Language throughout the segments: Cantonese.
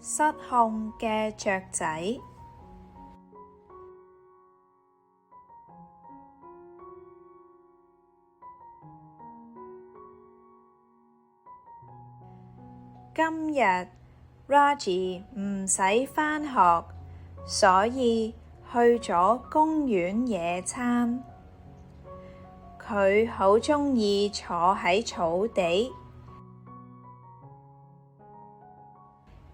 失控嘅雀仔。今日 Raji 唔使返學，所以去咗公園野餐。佢好鍾意坐喺草地，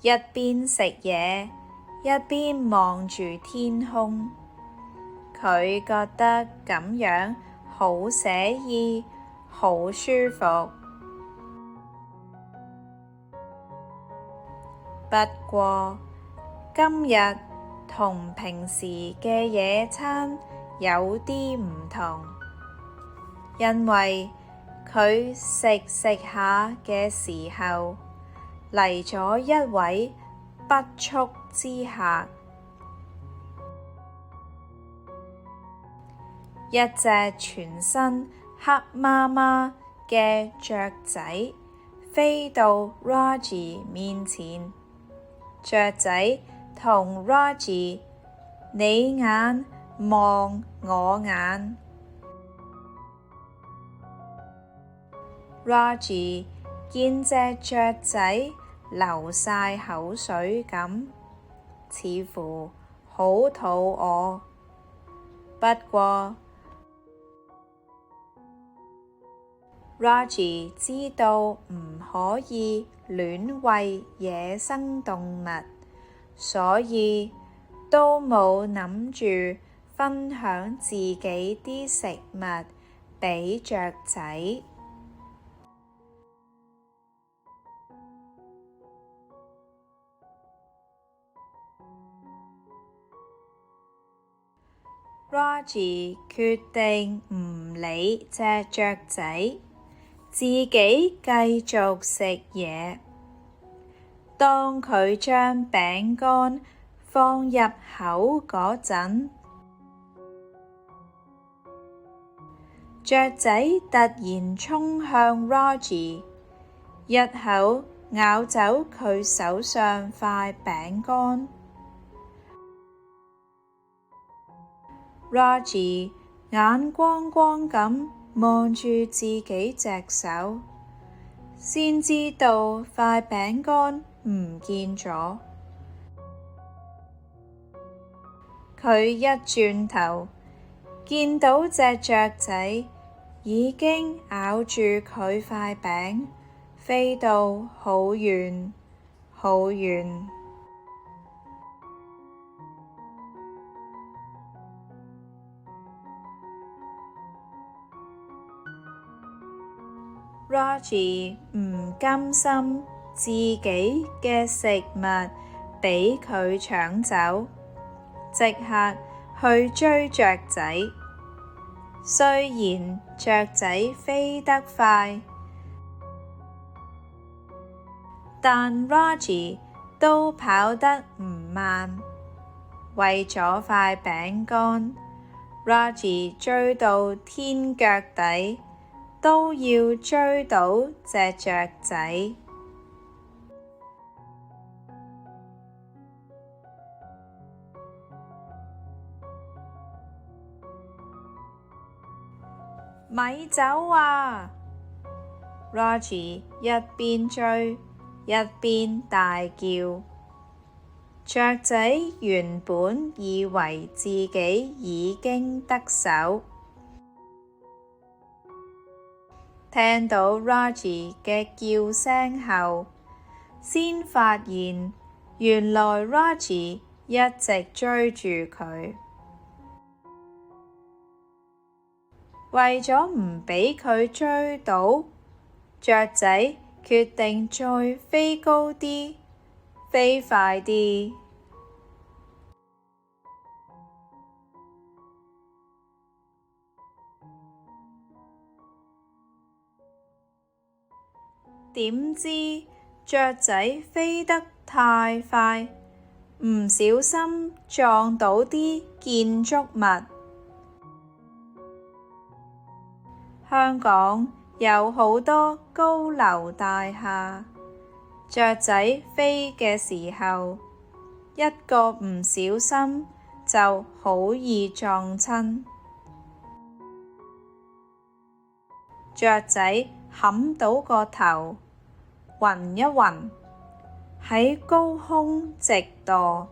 一邊食嘢，一邊望住天空。佢覺得咁樣好寫意，好舒服。不過，今日同平時嘅野餐有啲唔同，因為佢食下嘅時候嚟咗一位不速之客，一隻全身黑麻麻嘅雀仔飛到 Raji 面前。雀仔同 Raji 你眼望我眼。Raji 見隻雀仔流晒口水咁，似乎好肚餓。不過 Raji 知道唔可以亂餵野生動物，所以都冇諗住分享自己啲食物俾雀仔。Raji 決定唔理隻雀仔，自己繼續食嘢。當佢將餅乾放入口嗰陣，雀仔突然衝向 Raji， 一口咬走佢手上塊餅乾。Raji 眼光光咁望住自己隻手，先知道塊餅乾唔見咗。佢一轉頭，見到隻雀仔已經咬住佢塊餅，飛到好遠好遠。Raji 唔甘心自己嘅食物俾佢搶走，即刻去追雀仔。雖然雀仔飛得快，但 Raji 都跑得唔慢。為咗塊餅乾， Raji 追到天腳底，都要追到隻雀仔。咪走啊！ Raji 一邊追一邊大叫。雀仔原本以為自己已經得手，聽到 Raji 嘅叫聲後，先發現原來 Raji 一直追住佢。為咗唔俾佢追到，雀仔決定再飛高啲，飛快啲。點知雀仔飛得太快，唔小心撞到啲建築物。香港有好多高樓大廈，雀仔飛嘅時候，一個唔小心就好易撞親。雀仔冚到個頭，暈一暈，喺高空直墮。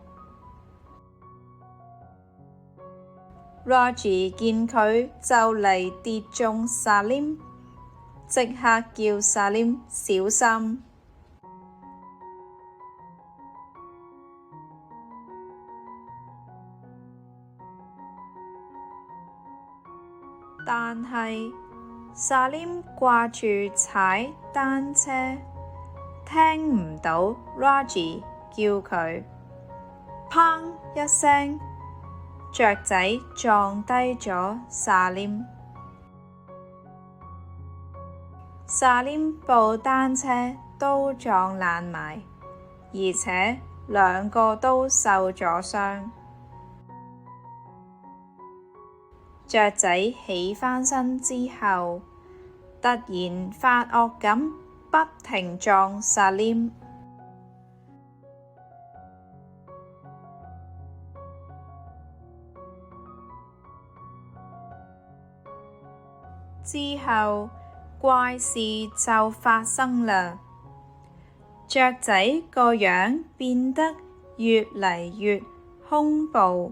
Roger 見佢就嚟跌中 Salim， 即刻叫 Salim 小心。但係 Salim 掛住踩單車，聽唔到 Roger 叫佢。砰一聲，雀仔撞低咗 Salim。Salim 部單車都撞爛埋，而且兩個都受咗傷。雀仔起返身之後，突然發惡咁不停撞 Salim。之後怪事就發生啦，雀仔個樣變得越嚟越兇暴，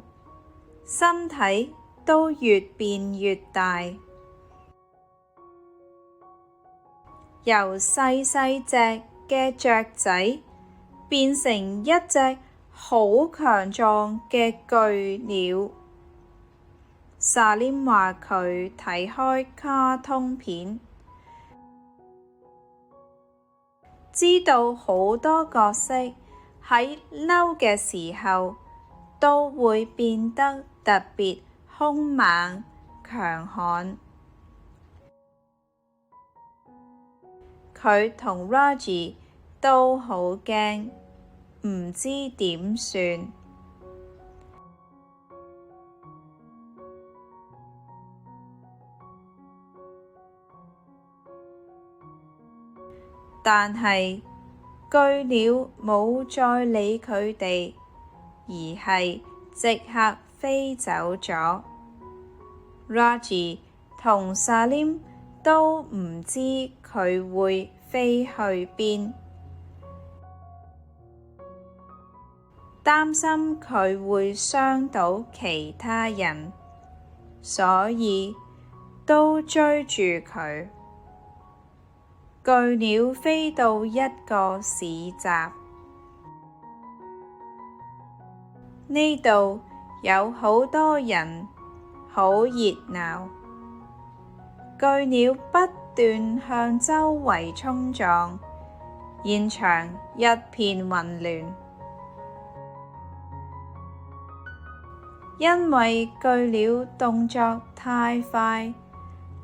身體都越變越大，由細細隻嘅雀仔變成一隻好強壯嘅巨鳥。Salim 話佢睇開卡通片，知道好多角色喺嬲嘅時候都會變得特別兇猛強悍。佢同 Roger 都好驚，唔知點算。但係巨鳥冇再理佢哋，而係即刻飛走咗。Roger 同 Salim 都唔知佢會飛去邊，擔心佢會傷到其他人，所以都追住佢。巨鳥飛到一個市集，呢度有好多人，好熱鬧。巨鳥不斷向周圍衝撞，現場一片混亂。因為巨鳥動作太快，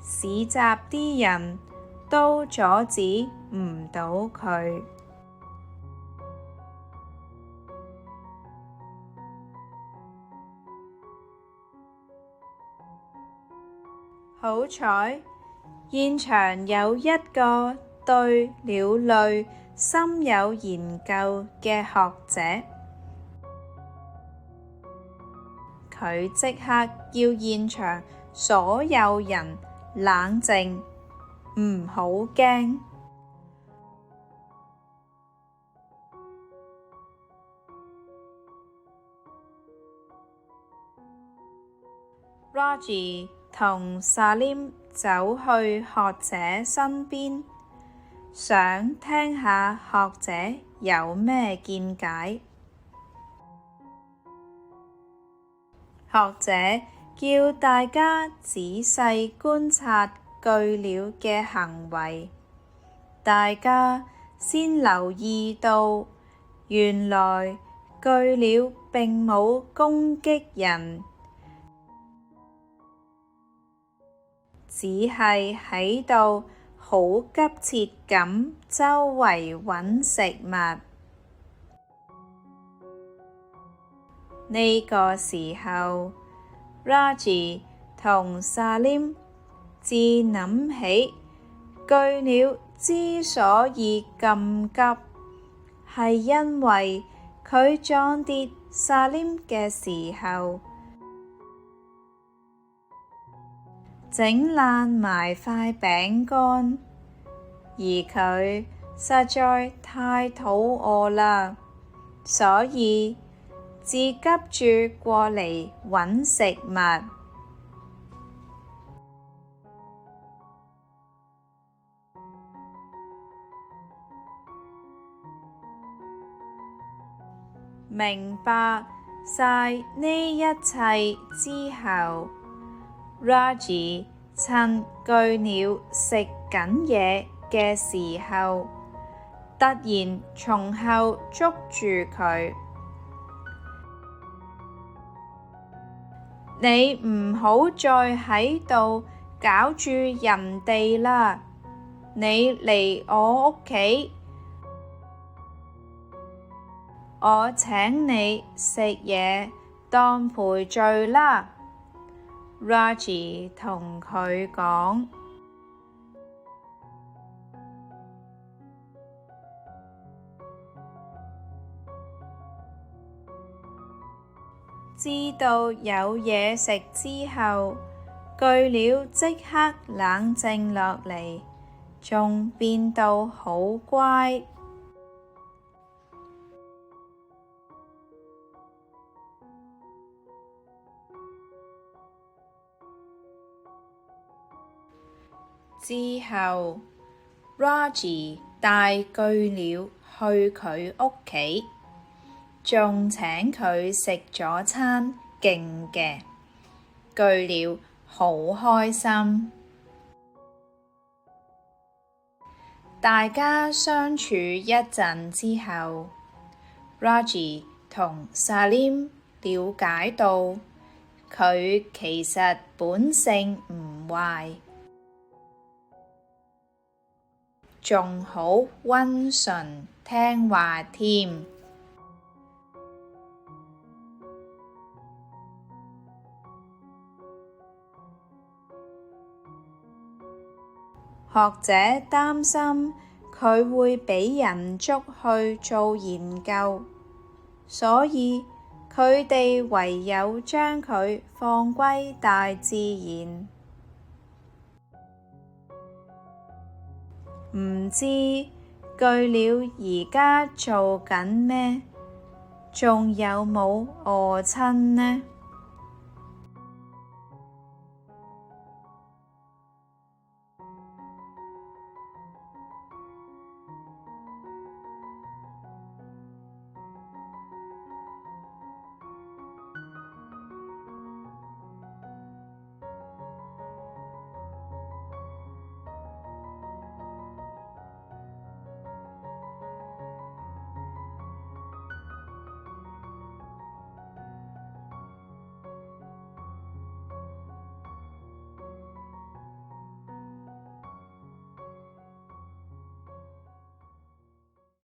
市集啲人都阻止唔到佢。好彩，現場有一個對鳥類深有研究嘅學者，佢即刻叫現場所有人冷靜，唔好驚。Roger 同 Salim 走去學者身邊，想聽下學者有咩見解。學者叫大家仔細觀察巨鳥嘅行為，大家先留意到，原來巨鳥並冇攻擊人，只係喺度好急切咁周圍揾食物。呢個時候，Roger 同 Salim 至諗起巨鳥之所以咁急，係因為佢撞跌薩黏嘅時候，整爛埋塊餅乾，而佢實在太肚餓啦，所以至急住過嚟搵食物。明白晒呢一切之後，Raji 趁巨鳥食緊嘢嘅時候，突然從後捉住佢。你唔好再喺度搞住人哋啦！你嚟我屋企，我請你食嘢當賠罪啦。Raji 同佢講。知道有嘢食之後，巨鳥即刻冷靜落嚟，仲變到好乖。之後，Raji 帶巨鳥去佢屋企，仲請佢食咗餐勁嘅，巨鳥好開心。大家相處一陣之後，Raji 同薩黏了解到佢其實本性唔壞，仲好溫順聽話添。學者擔心佢會俾人捉去做研究，所以佢哋唯有將佢放歸大自然。唔知巨鳥而家做緊咩？仲有冇餓親呢？